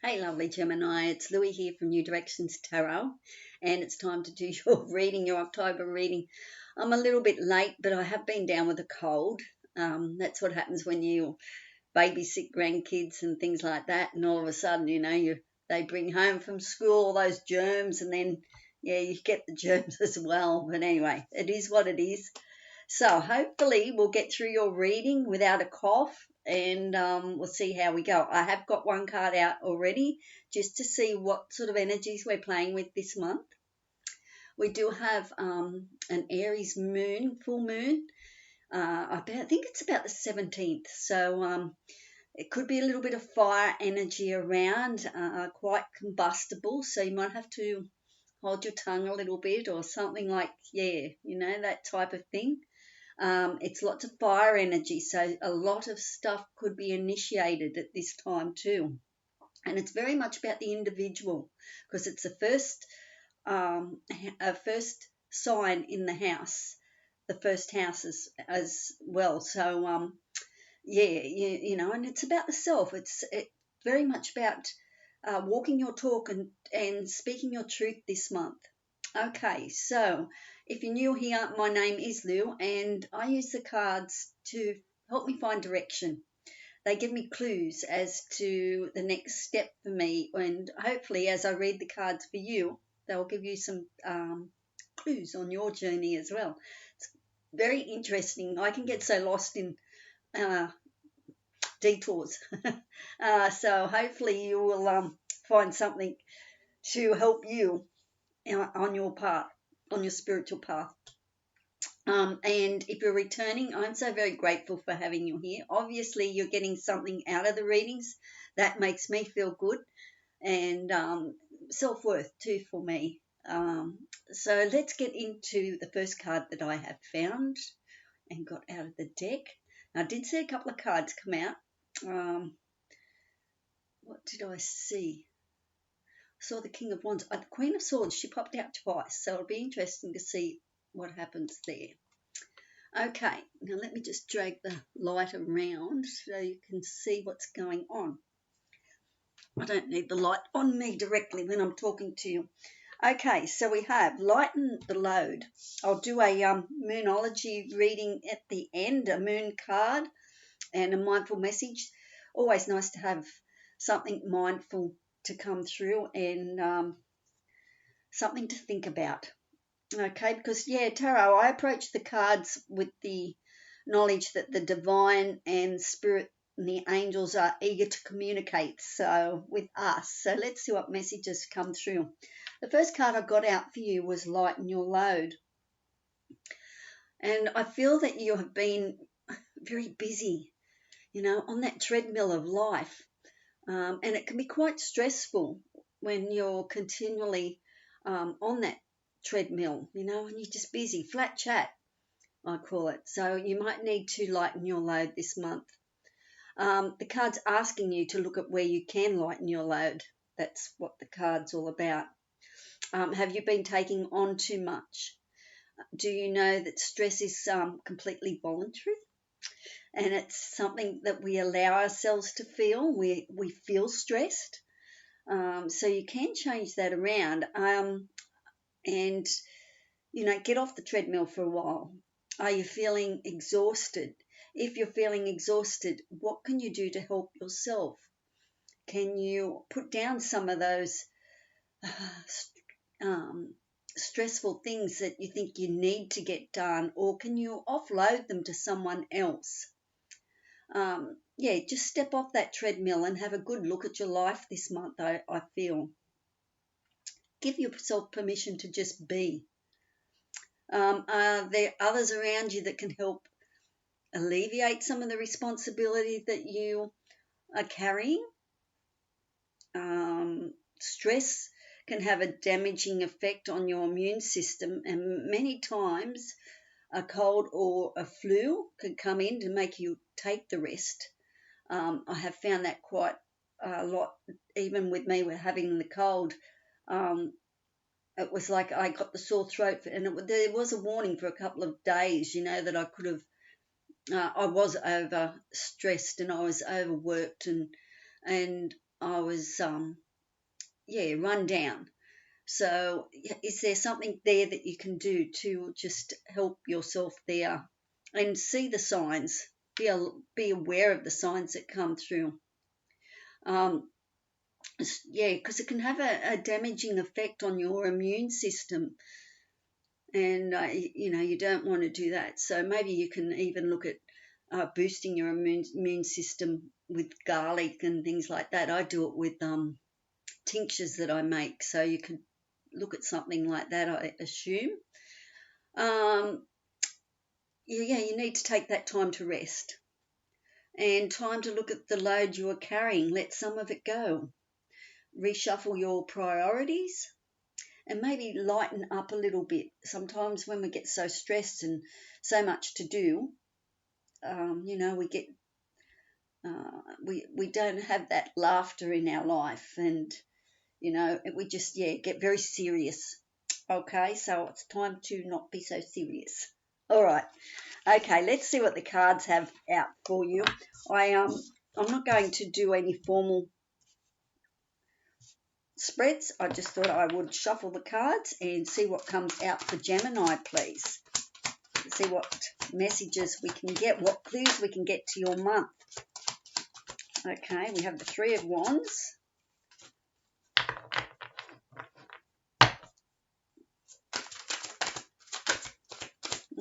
Hey, lovely Gemini, it's Louie here from New Directions Tarot, and it's time to do your reading, your October reading. I'm a little bit late, but I have been down with a cold. That's what happens when you babysit grandkids and things like that, and all of a sudden, they bring home from school all those germs, and then, yeah, you get the germs as well. But anyway, it is what it is. So hopefully we'll get through your reading without a cough, and we'll see how we go. I have got one card out already just to see what sort of energies we're playing with this month. We do have an Aries moon, full moon. I think it's about the 17th. So it could be a little bit of fire energy around, quite combustible. So you might have to hold your tongue a little bit or something like, yeah, that type of thing. It's lots of fire energy, so a lot of stuff could be initiated at this time too. And it's very much about the individual because it's the first sign in the house, the first house as well. So yeah, and it's about the self. It's very much about walking your talk and speaking your truth this month. Okay, so if you're new here, my name is Lou, and I use the cards to help me find direction. They give me clues as to the next step for me, and hopefully, as I read the cards for you, they'll give you some clues on your journey as well. It's very interesting. I can get so lost in uh, detours. So hopefully, you will find something to help you on your path, on your spiritual path. And if you're returning, I'm so very grateful for having you here. Obviously, you're getting something out of the readings that makes me feel good, and self-worth too for me. So let's get into the first card that I have found and got out of the deck. Now, I did see a couple of cards come out. What did I see? I saw the King of Wands. The Queen of Swords, she popped out twice, so it'll be interesting to see what happens there. Okay, now let me just drag the light around so you can see what's going on. I don't need the light on me directly when I'm talking to you. Okay, so we have lighten the load. I'll do a moonology reading at the end, a moon card and a mindful message. Always nice to have something mindful to come through and something to think about. Okay, because, yeah, tarot, I approach the cards with the knowledge that the divine and spirit and the angels are eager to communicate with us. So let's see what messages come through. The first card I got out for you was lighten your load. And I feel that you have been very busy, on that treadmill of life. And it can be quite stressful when you're continually on that treadmill, and you're just busy, flat chat, I call it. So you might need to lighten your load this month. The card's asking you to look at where you can lighten your load. That's what the card's all about. Have you been taking on too much? Do you know that stress is completely voluntary? And it's something that we allow ourselves to feel. We feel stressed. So you can change that around. And get off the treadmill for a while. Are you feeling exhausted? If you're feeling exhausted, what can you do to help yourself? Can you put down some of those stressful things that you think you need to get done, or can you offload them to someone else? Just step off that treadmill and have a good look at your life this month, I feel. Give yourself permission to just be. Are there others around you that can help alleviate some of the responsibility that you are carrying? Stress can have a damaging effect on your immune system, and many times a cold or a flu can come in to make you take the rest. I have found that quite a lot, even with me with having the cold. It was like I got the sore throat, and there was a warning for a couple of days, that I could have, I was over stressed and I was overworked, and and I was run down. So is there something there that you can do to just help yourself there and see the signs, be aware of the signs that come through? Because it can have a damaging effect on your immune system, and you don't want to do that. So maybe you can even look at boosting your immune system with garlic and things like that. I do it with tinctures that I make, so you could look at something like that, I assume. You need to take that time to rest and time to look at the load you are carrying. Let some of it go. Reshuffle your priorities and maybe lighten up a little bit. Sometimes when we get so stressed and so much to do, we get we don't have that laughter in our life, and we just get very serious. Okay, so it's time to not be so serious. All right. Okay, let's see what the cards have out for you. I'm not going to do any formal spreads. I just thought I would shuffle the cards and see what comes out for Gemini, please. See what messages we can get, what clues we can get to your month. Okay, we have the Three of Wands.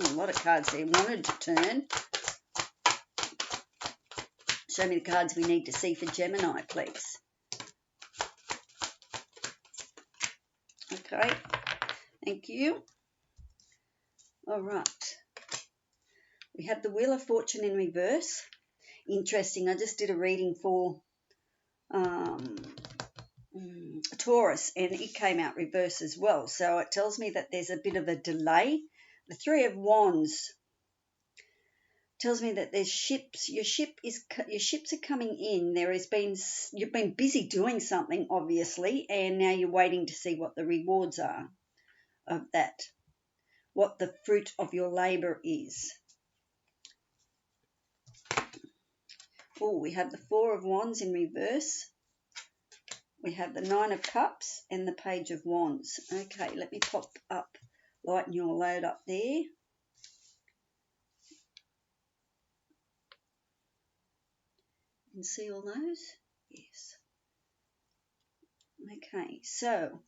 A lot of cards there. Wanted to turn. Show me the cards we need to see for Gemini, please. Okay, thank you. All right. We have the Wheel of Fortune in reverse. Interesting. I just did a reading for Taurus, and it came out reverse as well. So it tells me that there's a bit of a delay. The Three of Wands tells me that there's ships. Your ships are coming in. You've been busy doing something, obviously, and now you're waiting to see what the rewards are of that, what the fruit of your labor is. Oh, we have the Four of Wands in reverse. We have the Nine of Cups and the Page of Wands. Okay, let me pop up, lighten your load up there. You can see all those? Yes. Okay, so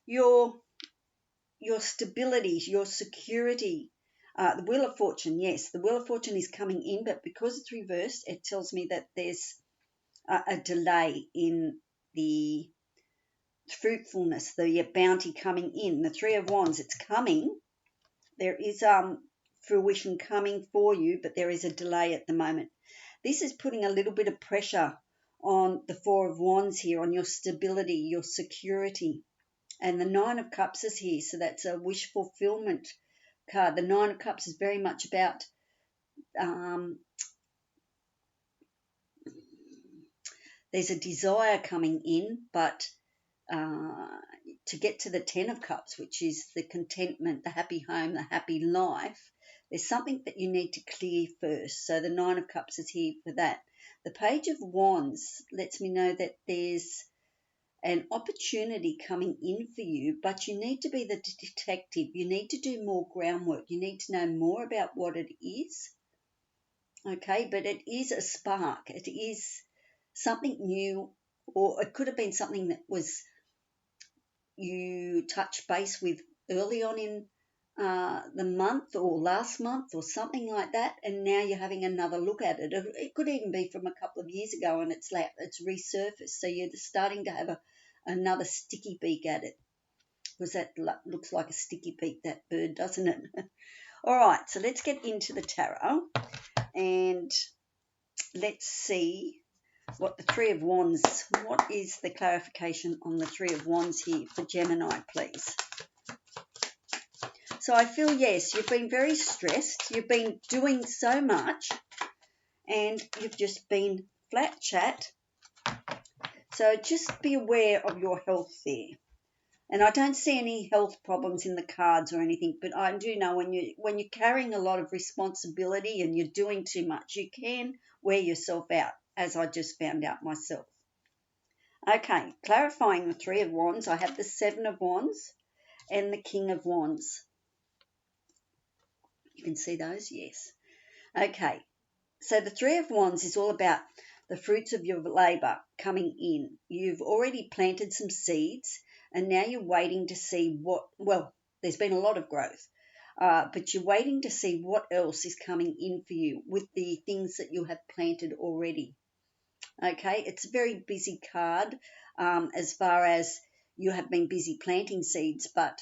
your stability, your security, the Wheel of Fortune, yes, the Wheel of Fortune is coming in, but because it's reversed, it tells me that there's a delay in the fruitfulness, the bounty coming in. The Three of Wands, it's coming. There is fruition coming for you, but there is a delay at the moment. This is putting a little bit of pressure on the Four of Wands here, on your stability, your security. And the Nine of Cups is here, so that's a wish fulfillment card. The Nine of Cups is very much about there's a desire coming in, but to get to the Ten of Cups, which is the contentment, the happy home, the happy life, there's something that you need to clear first. So the Nine of Cups is here for that. The Page of Wands lets me know that there's an opportunity coming in for you, but you need to be the detective. You need to do more groundwork. You need to know more about what it is. Okay, but it is a spark. It is something new, or it could have been something that was you touched base with early on in the month or last month or something like that, and now you're having another look at it. It could even be from a couple of years ago, and it's resurfaced, so you're starting to have another sticky beak at it, because that looks like a sticky beak, that bird, doesn't it? All right, so let's get into the tarot and let's see what the Three of Wands, what is the clarification on the Three of Wands here for Gemini, please? So I feel, yes, you've been very stressed. You've been doing so much and you've just been flat chat. So just be aware of your health there. And I don't see any health problems in the cards or anything, but I do know when you're carrying a lot of responsibility and you're doing too much, you can wear yourself out, as I just found out myself. Okay, clarifying the Three of Wands, I have the Seven of Wands and the King of Wands. You can see those? Yes. Okay, so the Three of Wands is all about the fruits of your labour coming in. You've already planted some seeds and now you're waiting to see there's been a lot of growth, but you're waiting to see what else is coming in for you with the things that you have planted already. Okay, it's a very busy card as far as you have been busy planting seeds, but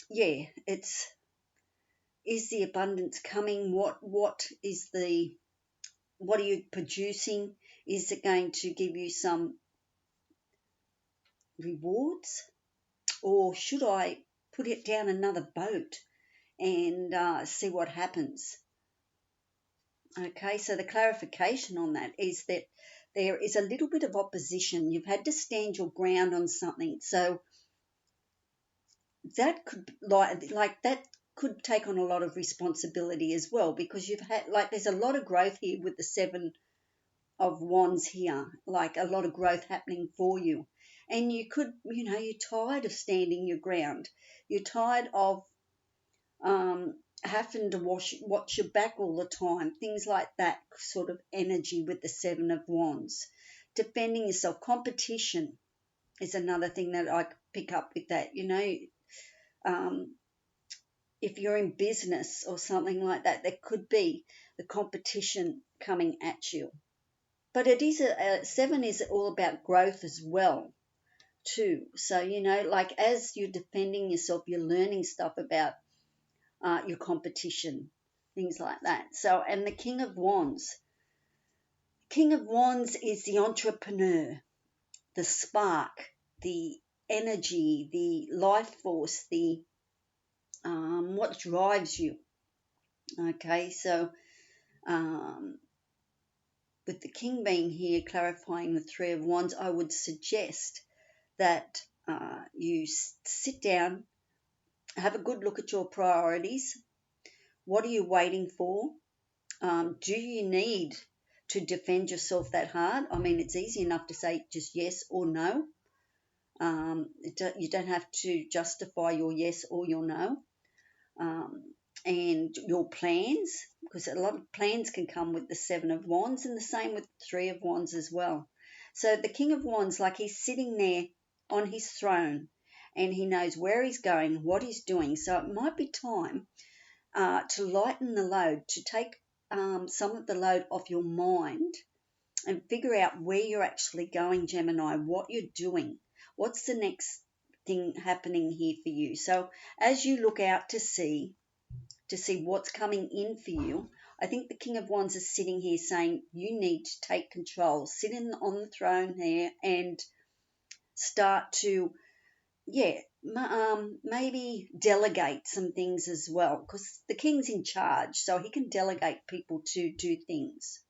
yeah, is the abundance coming? What are you producing? Is it going to give you some rewards, or should I put it down another boat and see what happens? Okay, so the clarification on that is that there is a little bit of opposition. You've had to stand your ground on something, so that could like that could take on a lot of responsibility as well, because you've had there's a lot of growth here with the Seven of Wands here, like a lot of growth happening for you. And you could, you're tired of standing your ground. You're tired of having to watch your back all the time, things like that sort of energy with the Seven of Wands. Defending yourself, competition is another thing that I pick up with that. Um, if you're in business or something like that, there could be the competition coming at you. But it is seven is all about growth as well, too. So, like as you're defending yourself, you're learning stuff about your competition, things like that. So, and the King of Wands. King of Wands is the entrepreneur, the spark, the energy, the life force, the what drives you. Okay, so with the King being here, clarifying the Three of Wands, I would suggest that you sit down, have a good look at your priorities. What are you waiting for? Do you need to defend yourself that hard? I mean, it's easy enough to say just yes or no. You don't have to justify your yes or your no. And your plans, because a lot of plans can come with the Seven of Wands, and the same with the Three of Wands as well. So the King of Wands, like he's sitting there on his throne and he knows where he's going, what he's doing. So it might be time to lighten the load, to take some of the load off your mind and figure out where you're actually going, Gemini, what you're doing. What's the next thing happening here for you? So as you look out to see what's coming in for you, I think the King of Wands is sitting here saying you need to take control, sit on the throne there and start to, maybe delegate some things as well, because the King's in charge, so he can delegate people to do things.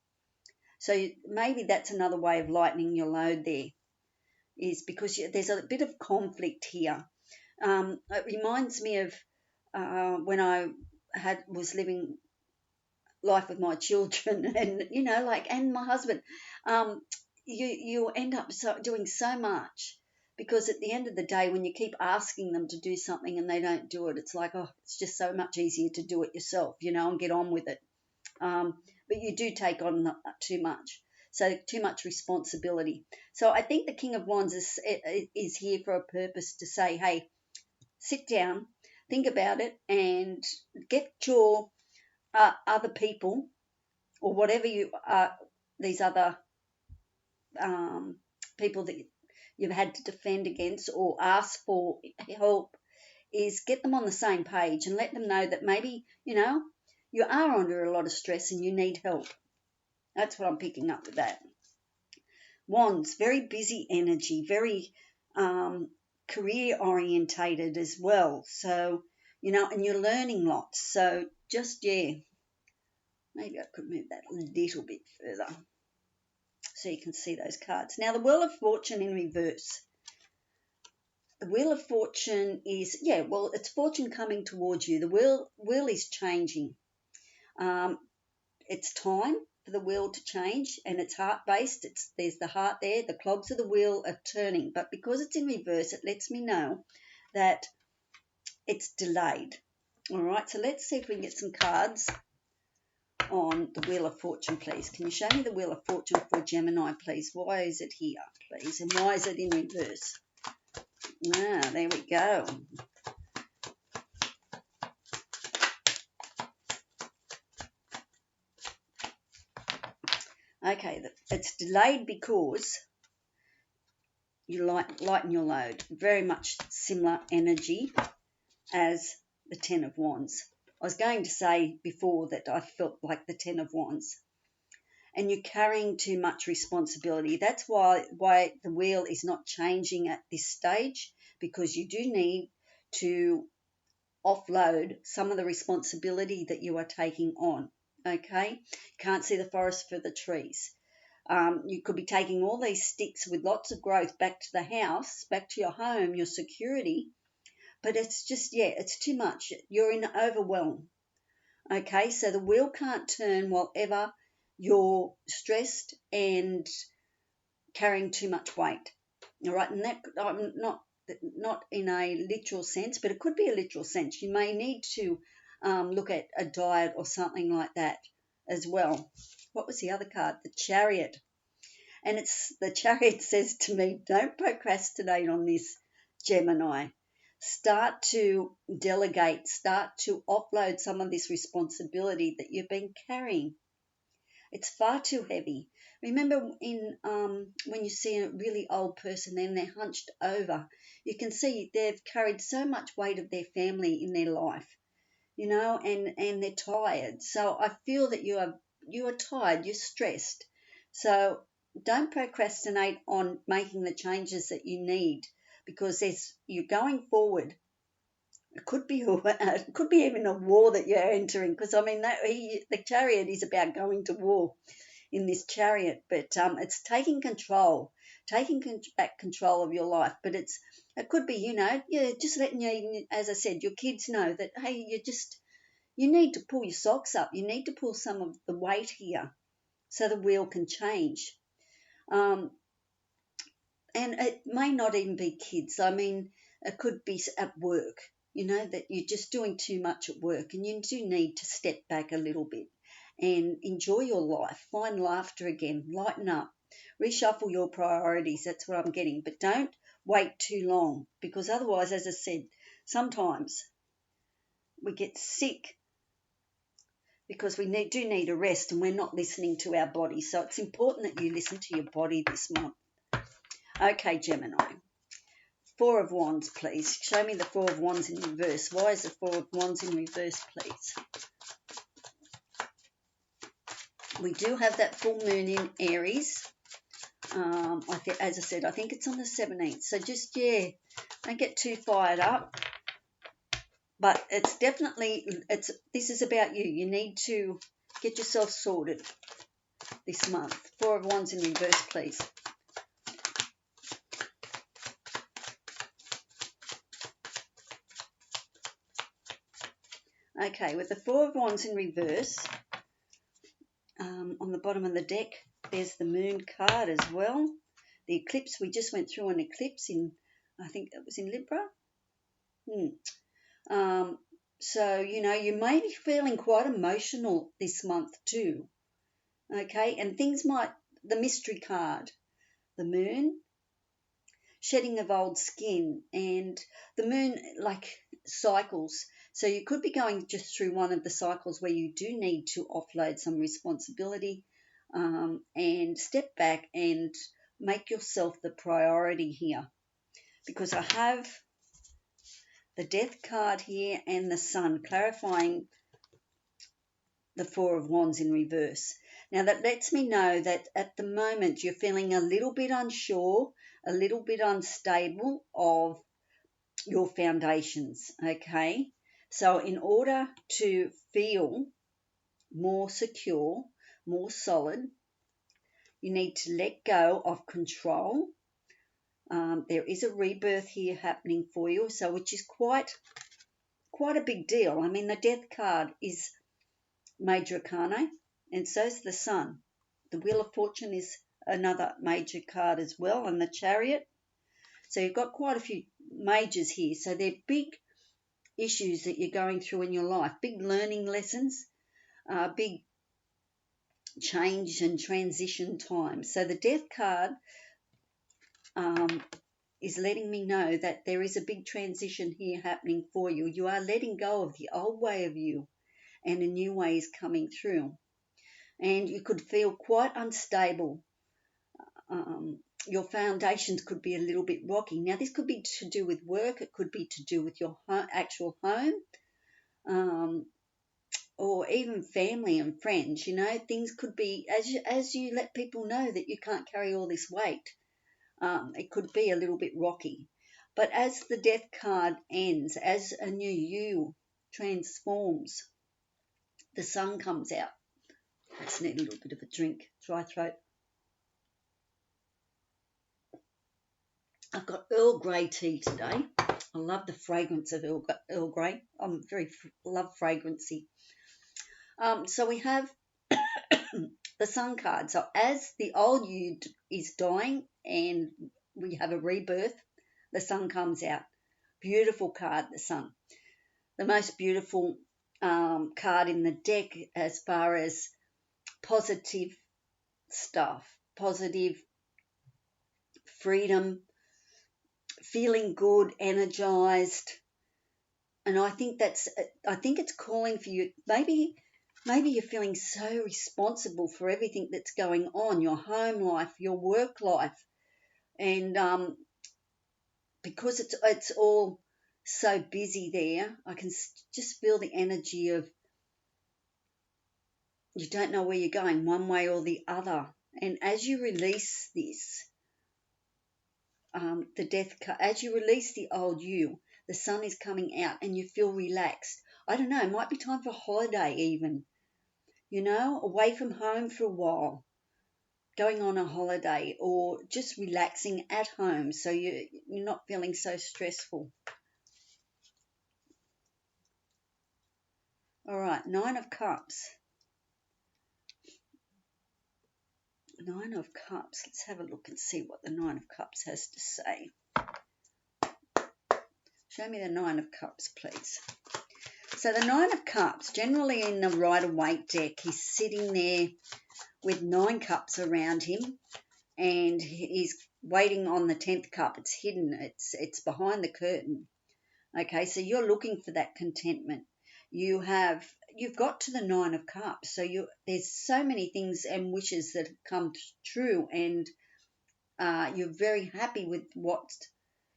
So maybe that's another way of lightening your load there, is because there's a bit of conflict here. It reminds me of when I was living life with my children and and my husband. You end up doing so much, because at the end of the day, when you keep asking them to do something and they don't do it, it's like, oh, it's just so much easier to do it yourself, and get on with it. But you do take on too much, so too much responsibility. So I think the King of Wands is here for a purpose, to say, hey, sit down, think about it, and get your other people, or whatever you these other people that you've had to defend against or ask for help, is get them on the same page and let them know that maybe you are under a lot of stress and you need help. That's what I'm picking up with that. Wands, very busy energy, very career orientated as well. So, and you're learning lots. So just, maybe I could move that a little bit further so you can see those cards. Now, the Wheel of Fortune in reverse. The Wheel of Fortune is, it's fortune coming towards you. The wheel is changing. It's time for the wheel to change, and it's heart-based. There's the heart there. The clogs of the wheel are turning, but because it's in reverse, it lets me know that it's delayed. All right, so let's see if we can get some cards on the Wheel of Fortune, please. Can you show me the Wheel of Fortune for Gemini, please? Why is it here, please? And why is it in reverse? Ah, there we go. Okay, it's delayed because you lighten your load. Very much similar energy as the Ten of Wands. I was going to say before that I felt like the Ten of Wands. And you're carrying too much responsibility. That's why the wheel is not changing at this stage, because you do need to offload some of the responsibility that you are taking on. Okay? Can't see the forest for the trees. You could be taking all these sticks with lots of growth back to the house, back to your home, your security, but it's just, it's too much. You're in overwhelm. Okay, so the wheel can't turn while ever you're stressed and carrying too much weight. All right, and that not in a literal sense, but it could be a literal sense. You may need to look at a diet or something like that as well. What was the other card? The Chariot. And the Chariot says to me, don't procrastinate on this, Gemini. Start to delegate, start to offload some of this responsibility that you've been carrying. It's far too heavy. Remember when you see a really old person and they're hunched over, you can see they've carried so much weight of their family in their life, and they're tired. So I feel that you are tired, you're stressed. So don't procrastinate on making the changes that you need, because you're going forward. It could be even a war that you're entering, because the Chariot is about going to war in this Chariot, but it's taking back control of your life. But it could be, just letting as I said, your kids know that, hey, you need to pull your socks up. You need to pull some of the weight here so the wheel can change. And it may not even be kids. It could be at work, that you're just doing too much at work, and you do need to step back a little bit and enjoy your life. Find laughter again. Lighten up. Reshuffle your priorities. That's what I'm getting. But don't wait too long, because otherwise, as I said, sometimes we get sick because we do need a rest, and we're not listening to our body. So it's important that you listen to your body this month. Okay, Gemini. Four of Wands, please. Show me the Four of Wands in reverse. Why is the Four of Wands in reverse, please? We do have that full moon in Aries. As I said, I think it's on the 17th. So just, don't get too fired up. But it's definitely, this is about you. You need to get yourself sorted this month. Four of Wands in reverse, please. Okay, with the Four of Wands in reverse, on the bottom of the deck, there's the Moon card as well. The eclipse, we just went through an eclipse I think it was in Libra. So, you may be feeling quite emotional this month too. Okay, and the mystery card, the Moon, shedding of old skin, and the Moon cycles. So you could be going just through one of the cycles where you do need to offload some responsibility and step back and make yourself the priority here. Because I have the Death card here and the Sun, clarifying the Four of Wands in reverse. Now that lets me know that at the moment you're feeling a little bit unsure, a little bit unstable of your foundations, okay? So in order to feel more secure, more solid, you need to let go of control. There is a rebirth here happening for you, so which is quite a big deal. The Death card is Major Arcana, and so is the Sun. The Wheel of Fortune is another major card as well, and the Chariot. So you've got quite a few majors here. So they're big issues that you're going through in your life, big learning lessons, big change and transition times. So the Death card is letting me know that there is a big transition here happening for you. You are letting go of the old way of you, and a new way is coming through. And you could feel quite unstable. Your foundations could be a little bit rocky. Now, this could be to do with work. It could be to do with your actual home, or even family and friends. You know, things could be, as you let people know that you can't carry all this weight, it could be a little bit rocky. But as the Death card ends, as a new you transforms, the sun comes out. I just need a little bit of a drink, dry throat. I've got Earl Grey tea today. I love the fragrance of Earl Grey. I'm love fragrancy. So we have the Sun card. So as the old you is dying and we have a rebirth, the Sun comes out. Beautiful card, the Sun. The most beautiful card in the deck as far as positive stuff, positive freedom, feeling good, energized. And I think it's calling for you. Maybe you're feeling so responsible for everything that's going on, your home life, your work life, and because it's all so busy there, I can just feel the energy of you don't know where you're going, one way or the other. And as you release this, the Death card, as you release the old you, the Sun is coming out and you feel relaxed. I don't know, it might be time for a holiday even, you know, away from home for a while, going on a holiday, or just relaxing at home so you're not feeling so stressful. All right, Nine of Cups. Nine of Cups. Let's have a look and see what the Nine of Cups has to say. Show me the Nine of Cups, please. So the Nine of Cups, generally in the Rider-Waite deck, he's sitting there with 9 cups around him, and he's waiting on the 10th cup. It's hidden. It's behind the curtain. Okay, so you're looking for that contentment. You've got to the Nine of Cups, so there's so many things and wishes that have come true, and you're very happy with what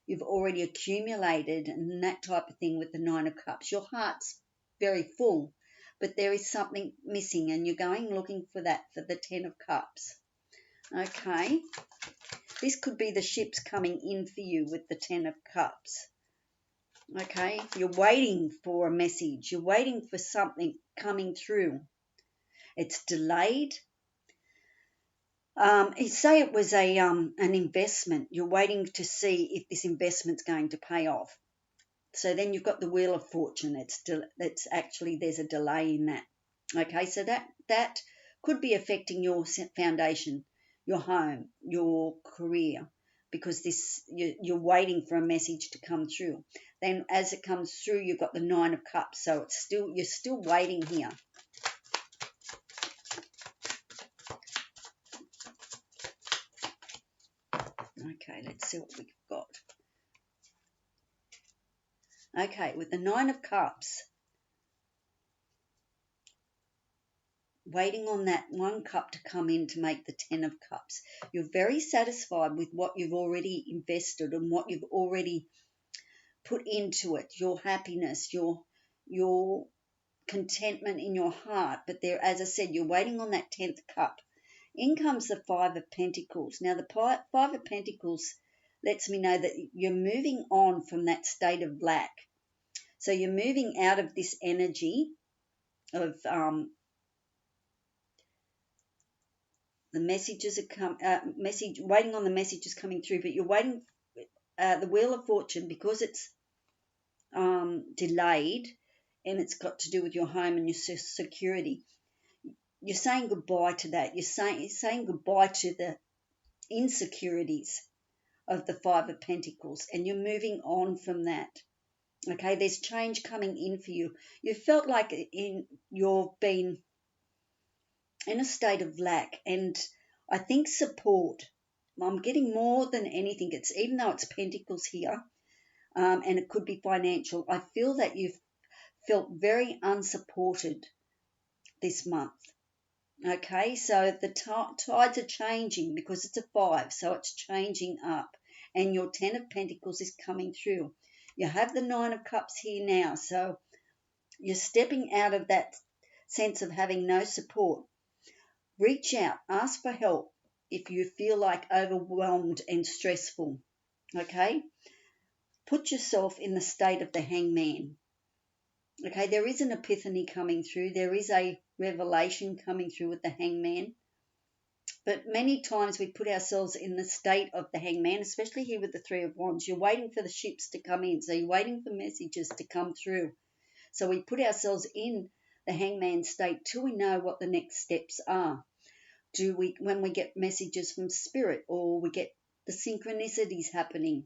you've already accumulated and that type of thing with the Nine of Cups. Your heart's very full, but there is something missing, and you're going looking for that for the 10 of Cups. Okay, this could be the ships coming in for you with the 10 of Cups. Okay, you're waiting for a message. You're waiting for something coming through. It's delayed. Say it was an investment. You're waiting to see if this investment's going to pay off. So then you've got the Wheel of Fortune. It's actually, there's a delay in that. Okay, so that could be affecting your foundation, your home, your career, because you're waiting for a message to come through. Then as it comes through, you've got the Nine of Cups. So you're still waiting here. Okay, let's see what we've got. Okay, with the Nine of Cups, waiting on that 1 cup to come in to make the 10 of Cups. You're very satisfied with what you've already invested and what you've already put into it, your happiness, your contentment in your heart. But there, as I said, you're waiting on that 10th cup. In comes the Five of Pentacles. Now, the Five of Pentacles lets me know that you're moving on from that state of lack. So you're moving out of this energy of the messages waiting on the messages coming through, but you're waiting the Wheel of Fortune, because it's delayed, and it's got to do with your home and your security. you're saying goodbye to that. You're saying goodbye to the insecurities of the Five of Pentacles, and you're moving on from that. Okay, there's change coming in for you. You felt like you've been in a state of lack, and I think support. I'm getting more than anything. It's even though it's Pentacles here, and it could be financial. I feel that you've felt very unsupported this month. Okay, so the tides are changing because it's a 5, so it's changing up, and your 10 of Pentacles is coming through. You have the 9 of Cups here now, so you're stepping out of that sense of having no support. Reach out, ask for help if you feel like overwhelmed and stressful. Okay, put yourself in the state of the Hangman. Okay, there is an epiphany coming through. There is a revelation coming through with the Hangman. But many times we put ourselves in the state of the Hangman, especially here with the Three of Wands. You're waiting for the ships to come in, so you're waiting for messages to come through. So we put ourselves in the Hangman state till we know what the next steps are. When we get messages from Spirit, or we get the synchronicities happening,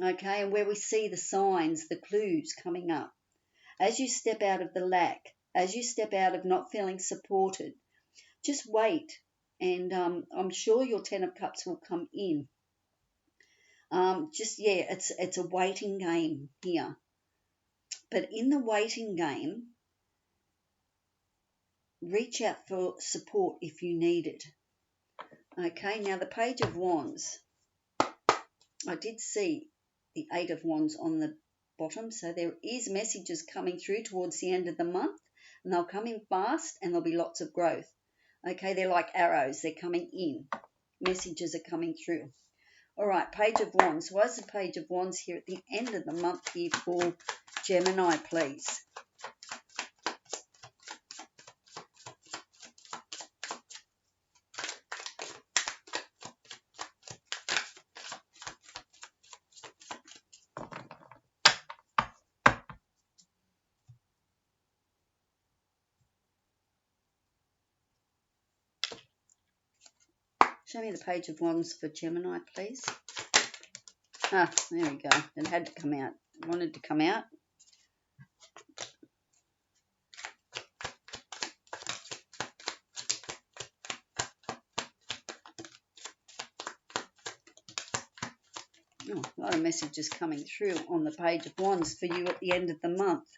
okay, and where we see the signs, the clues coming up. As you step out of the lack, as you step out of not feeling supported, just wait, and I'm sure your 10 of Cups will come in. It's a waiting game here. But in the waiting game, reach out for support if you need it. Okay, now the Page of Wands. I did see the 8 of Wands on the bottom, so there is messages coming through towards the end of the month, and they'll come in fast, and there'll be lots of growth. Okay, they're like arrows. They're coming in. Messages are coming through. All right, Page of Wands. Why is the Page of Wands here at the end of the month here for Gemini, please? Show me the Page of Wands for Gemini, please. Ah, there we go. It had to come out. It wanted to come out. Oh, a lot of messages coming through on the Page of Wands for you at the end of the month.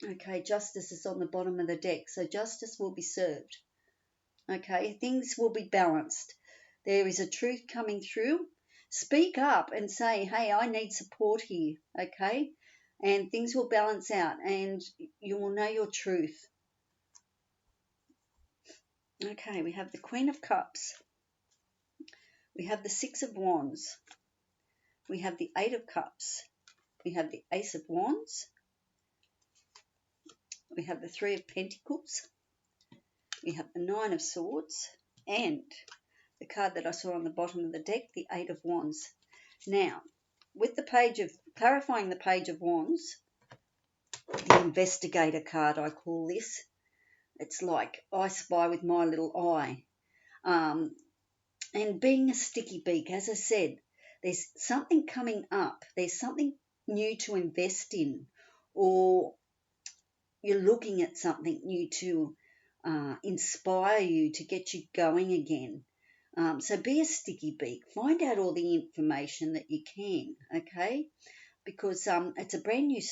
Okay, justice is on the bottom of the deck, so justice will be served. Okay, things will be balanced. There is a truth coming through. Speak up and say, hey, I need support here, okay? And things will balance out, and you will know your truth. Okay, we have the Queen of Cups. We have the 6 of Wands. We have the 8 of Cups. We have the Ace of Wands. We have the 3 of Pentacles. We have the 9 of Swords. And the card that I saw on the bottom of the deck, the 8 of Wands. Now, with the clarifying the Page of Wands, the investigator card, I call this. It's like I spy with my little eye. And being a sticky beak, as I said, there's something coming up. There's something new to invest in, or you're looking at something new to inspire you, to get you going again. So be a sticky beak. Find out all the information that you can, okay? Because it's a brand new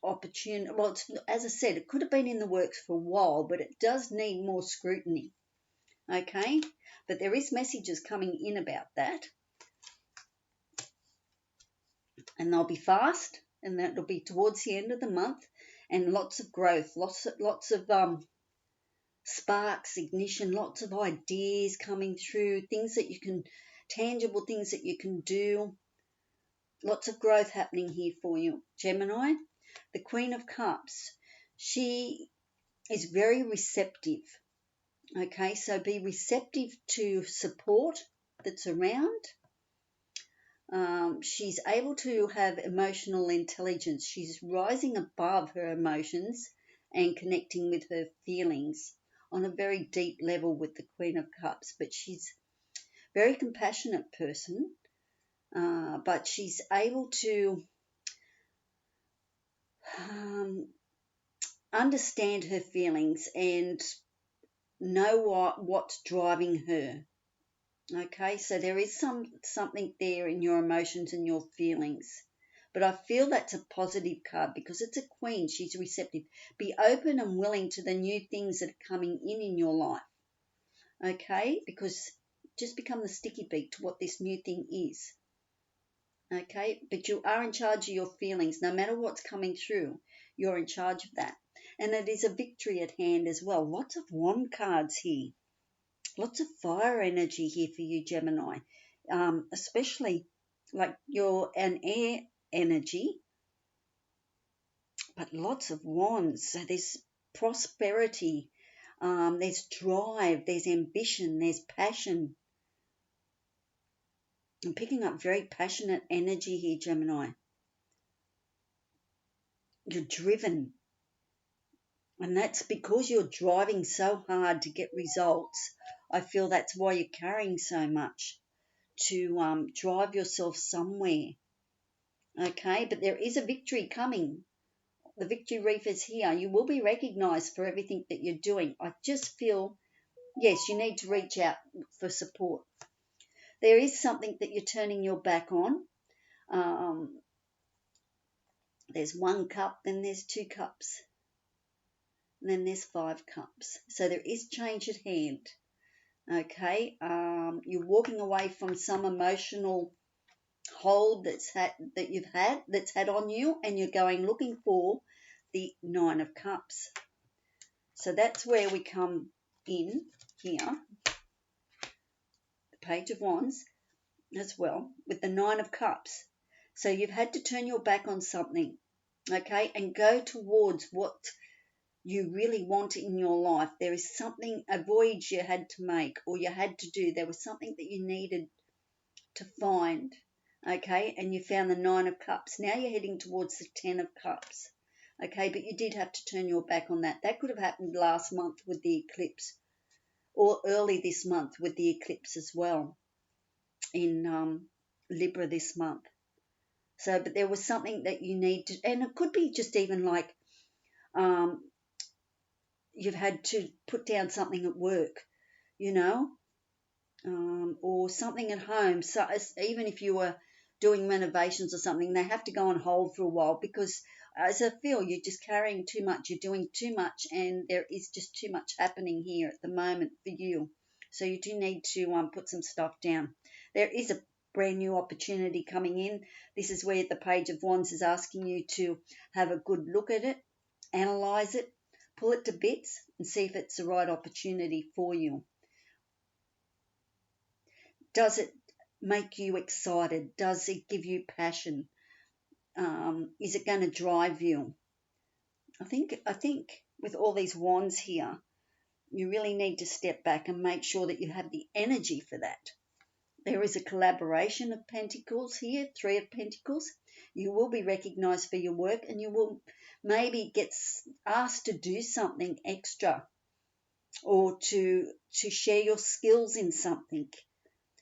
opportunity. Well, as I said, it could have been in the works for a while, but it does need more scrutiny, okay? But there is messages coming in about that. And they'll be fast, and that'll be towards the end of the month, and lots of growth, lots of sparks, ignition, lots of ideas coming through, tangible things that you can do. Lots of growth happening here for you, Gemini. The Queen of Cups, she is very receptive. Okay, so be receptive to support that's around. She's able to have emotional intelligence. She's rising above her emotions and connecting with her feelings on a very deep level with the Queen of Cups. But she's a very compassionate person, but she's able to understand her feelings and know what's driving her. Okay, so there is something there in your emotions and your feelings. But I feel that's a positive card because it's a queen. She's receptive. Be open and willing to the new things that are coming in your life. Okay, because just become the sticky beak to what this new thing is. Okay, but you are in charge of your feelings. No matter what's coming through, you're in charge of that. And it is a victory at hand as well. Lots of wand cards here. Lots of fire energy here for you, Gemini, especially like you're an air energy, but lots of wands. So there's prosperity, there's drive, there's ambition, there's passion. I'm picking up very passionate energy here, Gemini. You're driven. And that's because you're driving so hard to get results. I feel that's why you're carrying so much, to drive yourself somewhere. Okay, but there is a victory coming. The victory reef is here. You will be recognized for everything that you're doing. I just feel, yes, you need to reach out for support. There is something that you're turning your back on. There's 1 cup, then there's 2 cups, and then there's 5 cups. So there is change at hand. Okay, you're walking away from some emotional hold that's had on you, and you're going looking for the 9 of Cups. So that's where we come in here, the Page of Wands as well, with the 9 of Cups. So you've had to turn your back on something, okay, and go towards what you really want in your life. There is something, a voyage you had to make, or you had to do. There was something that you needed to find, okay, and you found the 9 of Cups. Now you're heading towards the 10 of Cups, okay, but you did have to turn your back on that. That could have happened last month with the eclipse, or early this month with the eclipse as well, in Libra this month. So, but there was something that you need to, and it could be just even like you've had to put down something at work, you know, or something at home. So even if you were doing renovations or something, they have to go on hold for a while because, as I feel, you're just carrying too much, you're doing too much, and there is just too much happening here at the moment for you. So you do need to put some stuff down. There is a brand new opportunity coming in. This is where the Page of Wands is asking you to have a good look at it, analyze it, pull it to bits, and see if it's the right opportunity for you. Does it make you excited? Does it give you passion? Is it going to drive you? I think with all these wands here, you really need to step back and make sure that you have the energy for that. There is a collaboration of pentacles here, 3 of pentacles. You will be recognized for your work, and you will maybe get asked to do something extra, or to share your skills in something.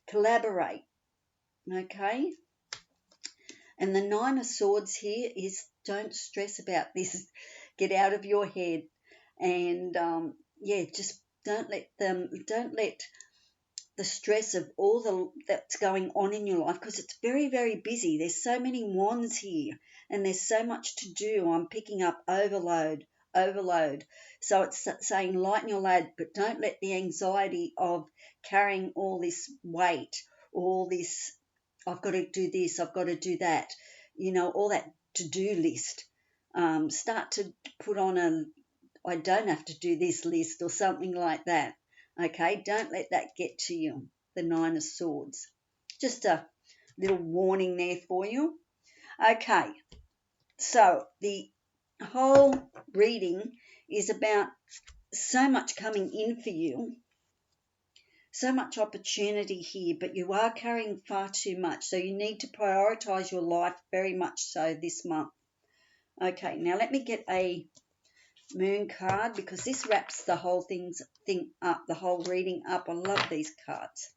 Collaborate, okay? And the 9 of Swords here is, don't stress about this. Get out of your head, and just don't let the stress of all that's going on in your life, because it's very, very busy. There's so many wands here, and there's so much to do. I'm picking up overload. So it's saying lighten your load, but don't let the anxiety of carrying all this weight, all this, I've got to do this, I've got to do that, all that to-do list. Start to put on I don't have to do this list or something like that. Okay, don't let that get to you, the 9 of Swords. Just a little warning there for you. Okay, so the whole reading is about so much coming in for you, so much opportunity here, but you are carrying far too much, so you need to prioritize your life very much so this month. Okay, now let me get a Moon card, because this wraps the whole thing up, the whole reading up. I love these cards.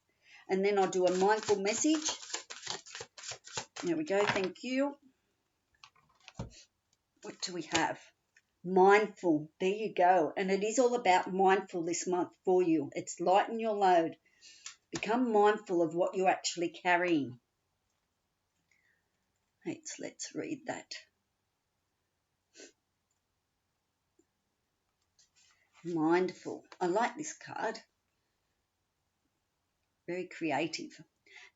And then I'll do a mindful message. There we go. Thank you. What do we have? Mindful. There you go. And it is all about mindful this month for you. It's lighten your load. Become mindful of what you're actually carrying. Let's read that. Mindful. I like this card. Very creative.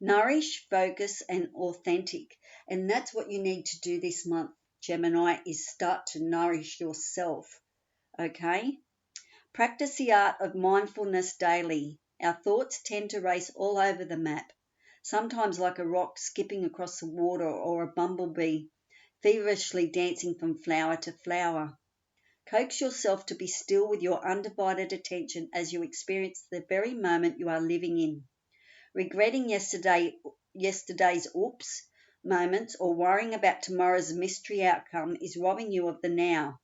Nourish, focus, and authentic. And that's what you need to do this month, Gemini, is start to nourish yourself. Okay? Practice the art of mindfulness daily. Our thoughts tend to race all over the map, sometimes like a rock skipping across the water or a bumblebee feverishly dancing from flower to flower. Coax yourself to be still with your undivided attention as you experience the very moment you are living in. Regretting yesterday's oops moments or worrying about tomorrow's mystery outcome is robbing you of the now.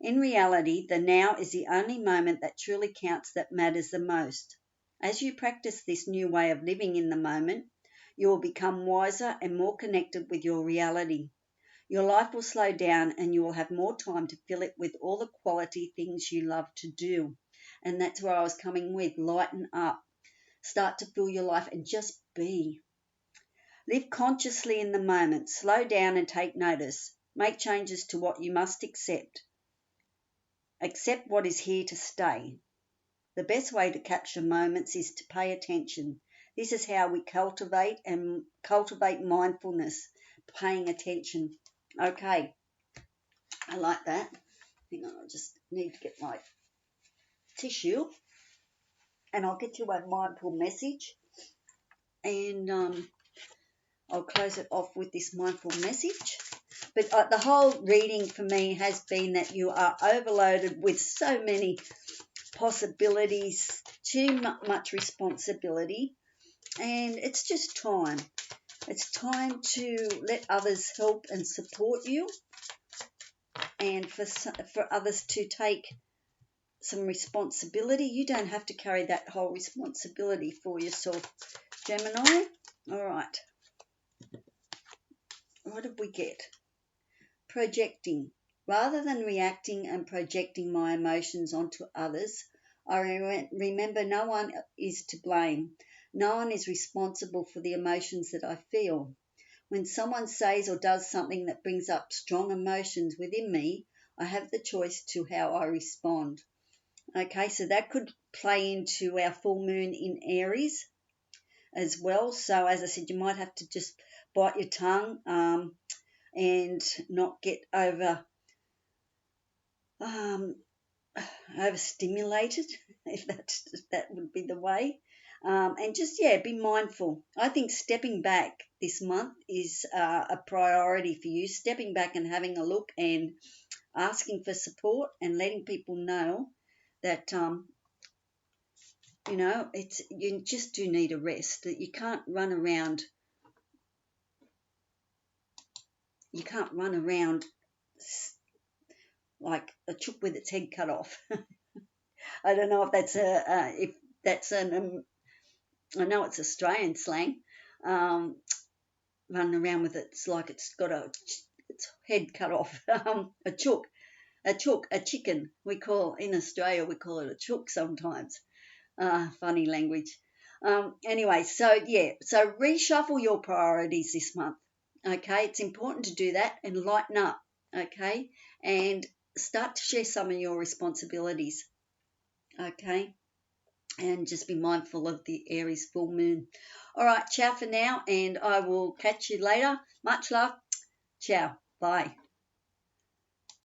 In reality, the now is the only moment that truly counts, that matters the most. As you practice this new way of living in the moment, you will become wiser and more connected with your reality. Your life will slow down and you will have more time to fill it with all the quality things you love to do. And that's where I was coming with, lighten up. Start to fill your life and just be. Live consciously in the moment. Slow down and take notice. Make changes to what you must accept. Accept what is here to stay. The best way to capture moments is to pay attention. This is how we cultivate mindfulness, paying attention. Okay, I like that. Hang on, I just need to get my tissue, and I'll get you a mindful message, and I'll close it off with this mindful message. But the whole reading for me has been that you are overloaded with so many possibilities, too much responsibility, and it's just time. It's time to let others help and support you, and for others to take some responsibility. You don't have to carry that whole responsibility for yourself, Gemini. All right. What did we get? Projecting. Rather than reacting and projecting my emotions onto others, I remember no one is to blame. No one is responsible for the emotions that I feel. When someone says or does something that brings up strong emotions within me, I have the choice to how I respond. Okay, so that could play into our full moon in Aries as well. So as I said, you might have to just bite your tongue and not get overstimulated, if that would be the way. And just, be mindful. I think stepping back this month is a priority for you. Stepping back and having a look and asking for support and letting people know that, you just do need a rest. That you can't run around. You can't run around like a chook with its head cut off. I don't know if that's I know it's Australian slang. Running around with it's like it's got its head cut off. A chook, a chicken. In Australia we call it a chook sometimes. Funny language. Anyway, so reshuffle your priorities this month. Okay, it's important to do that and lighten up. Okay, and start to share some of your responsibilities. Okay, and just be mindful of the Aries full moon. All right, ciao for now, and I will catch you later. Much love. Ciao. Bye.